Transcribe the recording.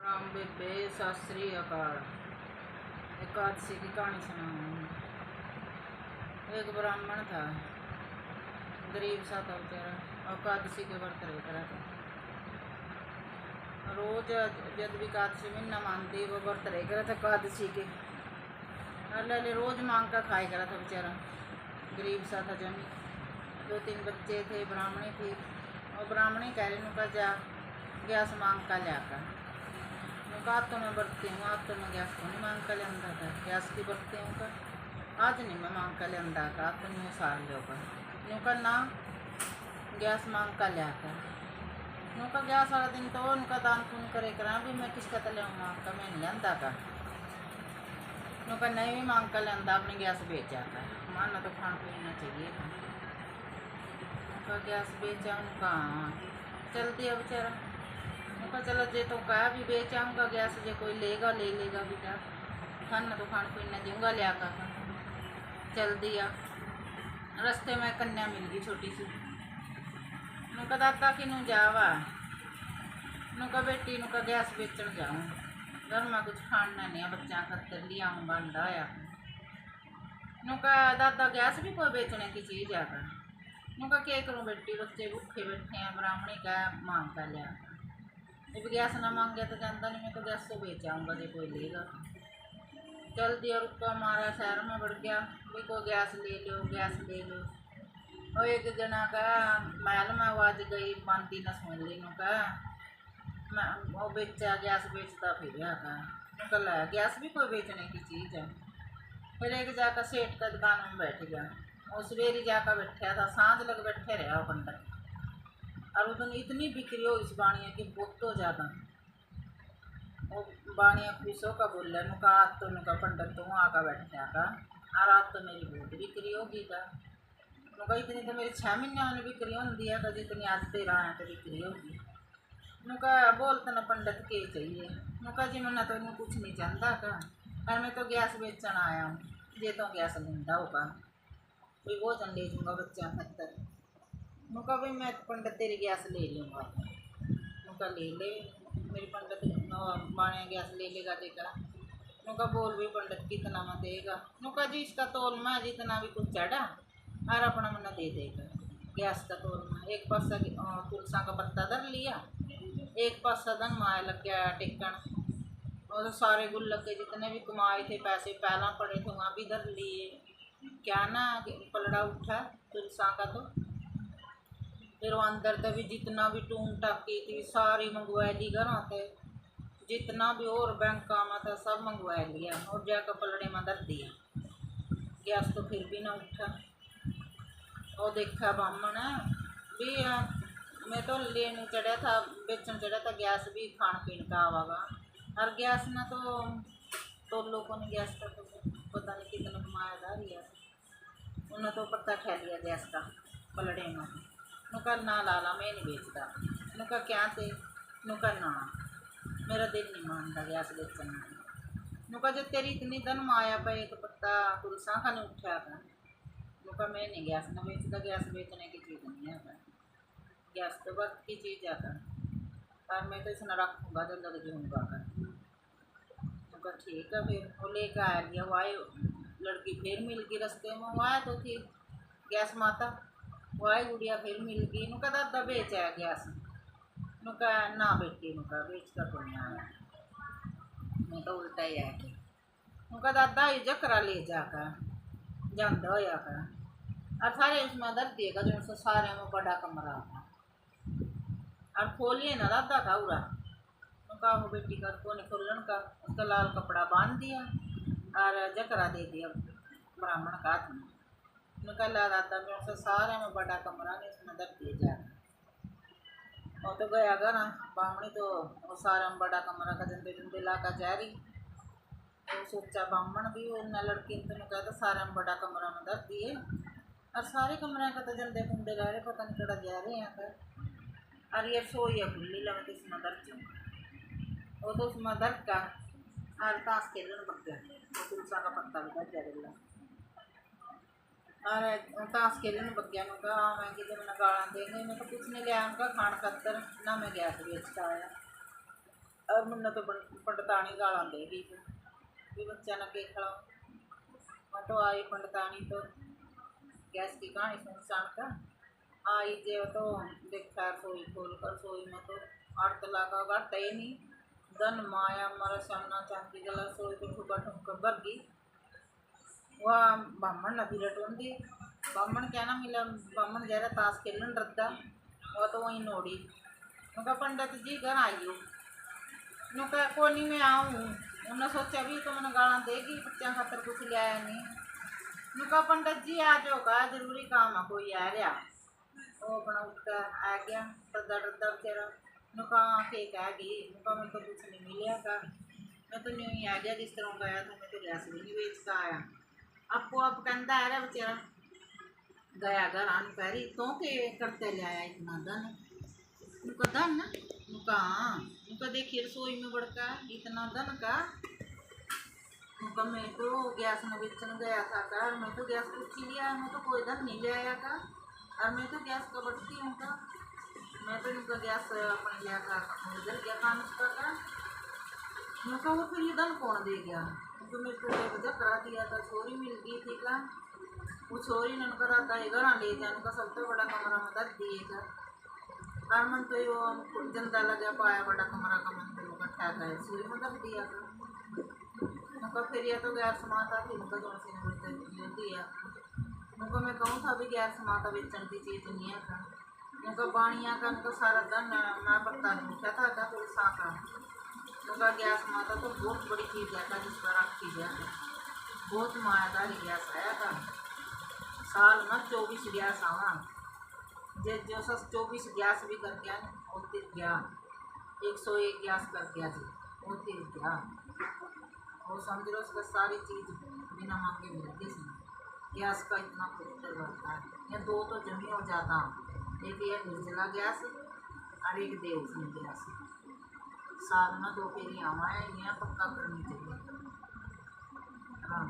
राम बेबे सत श्री अकाल। एकादशी की कहानी सुनाऊँ। एक ब्राह्मण था, गरीब सा था बेचारा, एकादशी के व्रत रह था। रोज जब भी एकादशी महीना मानती वो व्रत रह करा था एकादशी के। अल्लाह रोज मांग का खाए करा था बेचारा, गरीब सा था जमी। 2-3 बच्चे थे, ब्राह्मणी थी। और ब्राह्मणी कह रही उनका जा गैस मांग का लिया आज तो मैं बरती हूँ, आज तो मैं गैस को नहीं मांग कर लिया था, गैस की बरती हूँ का आज नहीं मैं मांग कर लिया का, आज तो न्यू साल लो न्यू का ना गैस मांग कर लिया न्यू का गैस वाला दिन तो उनका दान पुण्य करे करा भी मैं किसका तले मांग का मैं नहीं लिया का न्यू का नहीं भी मांग कर लिया अपनी गैस बेचा था। मानना तो खाना पीना चाहिए उनका गैस बेचा उनका चल दिया बेचारा। उनका चलो जे तो कहा भी बेचाऊँगा गैस, जे कोई लेगा ले लेगा बेटा, खाना तो खाना पीना दूँगा लिया का। चल दिया। रास्ते में कन्या मिल गई छोटी सी। उनका दादा कि नू जावा, उनका बेटी उनका गैस बेचन जाऊँ, घर में कुछ खाना नहीं है, बच्चा खतर लिया आऊँगा अंडा आया। उनका दादा गैस भी कोई बेचने की चीज़ आकर उनका क्या करूँ बेटी, बच्चे भूखे बैठे हैं, ब्राह्मणी का मांग का लिया। जब गैस ना मांग गया तो जानता नहीं, मैं तो गैस तो बेच आऊँगा जो कोई लेगा। चल दिया रुका हमारा शहर में बढ़ गया भी कोई गैस ले लो गैस ले लो। और एक जना का महल में आवाज गई, मानती न सुन ली का वो बेचा गैस बेचता फिर निकल आया, गैस भी कोई बेचने की चीज़ है। फिर एक जाकर सेठ का दुकान में बैठ गया, और सवेरे जाकर बैठा था, सांझ लग बैठे रहा वो पंडित। और उस दिन इतनी बिक्री हो इस बाणिया की बहुत तो ज़्यादा, वो बाणिया खुश होकर बोल रहा नुका आज तो नुका पंडित तो वहाँ आकर बैठा था, और आज तो मेरी बहुत बिक्री होगी का नुका, इतनी तो मेरी 6 महीने में बिक्री होती है, तो जितनी आज तेरा है तो बिक्री होगी। नुका बोलते ना पंडित के चाहिए, नुका जी मैंने तो इन्हें कुछ नहीं जानता का, और मैं तो गैस बेचन आया हूँ, ये तो गैस लूँगा होगा कोई भोजन ले लूँगा बच्चा खतर। नुका भाई मैं पंडित तेरी गैस ले लूँगा, नुका ले ले मेरी पंडित बाणे गैस ले लेगा देगा। नुका बोल भी पंडित कितना में देगा, नुका जी इसका तोल में जितना भी कुछ चढ़ा और अपना मना दे देगा गैस का तोल में। एक पासा तुलसा का पत्ता धर लिया, एक पासा धन माया लग गया टिकन, और सारे गुल्लक के जितने भी कमाए थे पैसे पहला पड़े थे वहाँ भी धर लिए। क्या ना पलड़ा उठा तुलसा का, तो फिर वो अंदर तो भी जितना भी टूम टाकी थी सारी मंगवा ली घर आते, जितना भी और बैंक काम था सब मंगवा लिया, और जाकर पलड़े में धर दिया। गैस तो फिर भी ना उठा। और देखा ब्राह्मण भी मैं तो लेने चढ़ा था, बेचन चढ़ा था, गैस भी खान पीन का आवागा, और गैस ना तो लोगों ने गैस का तो पता नहीं कितना कमाया था गैस, उन्होंने तो पत्ता खा लिया गैस का पलड़े में। नुका ना लाला मैं नहीं बेचता, नुका क्या थे, नुका ना मेरा दिल नहीं मानता गैस बेचना। नुका जब तेरी इतनी धन माया पर एक पत्ता तुलसा का नहीं उठा था, नुका मैं नहीं गैस ना बेचता, गैस बेचने की चीज़ नहीं है, गैस तो वक्त की चीज़ आता, और मैं तो इसने रखूँगा तो लग जाऊँगा कर। नुका ठीक है, फिर वो लेकर आ गया, वाए लड़की फिर मिल गई रास्ते में, वाए तो थी गैस माता, वाई गुड़िया फिर मिल गई। नुका दादा बेच आया गैस, नुका ना बेटी नुका बेच का तो नहीं आया, मैं तो उल्टा ही आया कि नुका दादा ही जकरा ले जाकर जानता हो जाकर, और सारे उसमें दर दिएगा जो उनसे सारे में बड़ा कमरा था, और खोलिए ना दादा का उड़ा, नुका वो बेटी का को नहीं खोलन का, उसका लाल कपड़ा बांध दिया और जकरा दे दिया ब्राह्मण का हाथ में। निकल आता मेरे से सारे में बड़ा कमरा नहीं उसमें दर दिए जा, वो तो गया गा ना बामणी, तो वो सारे में बड़ा कमरा का जंदे जंदे ला कर जा रही, तो सोचा बामण भी उन्हें लड़की तो ने कहता सारे में बड़ा कमरा में दर दिए, और सारे कमरे का तो जंदे कुंडे रह रहे, पता नहीं कड़ा जा रहे हैं कर, और ये सोई है खुली लगे तो उसमें दर चुँ, वो तो उसमें दर का और ताश खेलन बग गया, तो तुलसा का पत्ता भी दर जा, अरे ताश खेलने बग गया नुका, मैं कि मैंने गाला देंगे, मैं तो कुछ नहीं लिया उनका खान खतर ना, मैं गैस बेचता आया। और मुन्ना तो पंडतानी गाला देगी भी बच्चा न के खिलाओ। मैं तो आई पंडतानी तो गैस की कहानी सुन शाम का आई जे तो देखा रसोई खोल कर रसोई में तो अर्थ लगा घट ही नहीं धन माया मरा सामना चांदी गला रसोई तो ठुका ठुक भर गई। वह ब्राह्मण नदी रटोंदी ब्राह्मण क्या ना मिला ब्राह्मण जरा ताश खेलन रद्दा वह तो वहीं नोड़ी उनका पंडित जी घर आइयो उनका कोनी में आऊँ उन्होंने सोचा भी तो मैंने गाना देगी बच्चा खातर कुछ लिया नहीं उनका पंडित जी आ जाओ का जरूरी काम है कोई आ रहा वो अपना उठकर आ गया डरदा डरदा बेचारा नुका के कह गई नुका मैं तो कुछ नहीं मिलिया का मैं तो न्यू ही आ गया जिस तरह गया तो मैं तो गैस भी नहीं बेच का आया आपको अब कहता है बेचारा गया घर आन पैरी तो के करते ले आया इतना धन नुका धन नुका नुका देखिए रसोई में बड़का इतना धन का नुका मैं तो गैस में बेचन गया था का मैं तो गैस पूछ ही लिया मैं तो कोई धन नहीं ले आया का और मैं तो गैस का बढ़ती हूँ का मैं तो इनका गैस अपने लिया का उधर गया काम उसका का उनका वो फिर ये धन कौन दे गया क्योंकि मेरे को वजह करा दिया था छोरी मिल गई थी का वो छोरी ने करा था ये घर ले जाने का सबसे बड़ा कमरा मदद दिएगा और मन तो वो जनता लगा पाया बड़ा कमरा का मन तो इकट्ठा का छोरी मदद दिया था उनका फिर यह तो गैस समाता थी उनका जो से दिया उनको मैं कहूँ था भी गैस समाता बेचने की चीज़ नहीं है था उनका बाणिया का उनका सारा धन मैं पता नहीं उठा था पैसा का उनका गैस माता तो बहुत बड़ी चीज़ है था जिस पर रखी गया था बहुत मायादारी गैस आया था साल में 24 गैस आवा जो सस 24 गैस भी कर गया वो तिर गया 101 गैस कर गया जी वो तिर गया वो समझ लो उसका सारी चीज़ बिना मांगे मिलती इसमें गैस का इतना पवित्र बढ़ता है या दो तो जमी हो जाता एक ये निर्जला गैस और एक देवफुल गैस साल में 2 फेरी आवा है यहाँ पक्का करनी चाहिए। हाँ।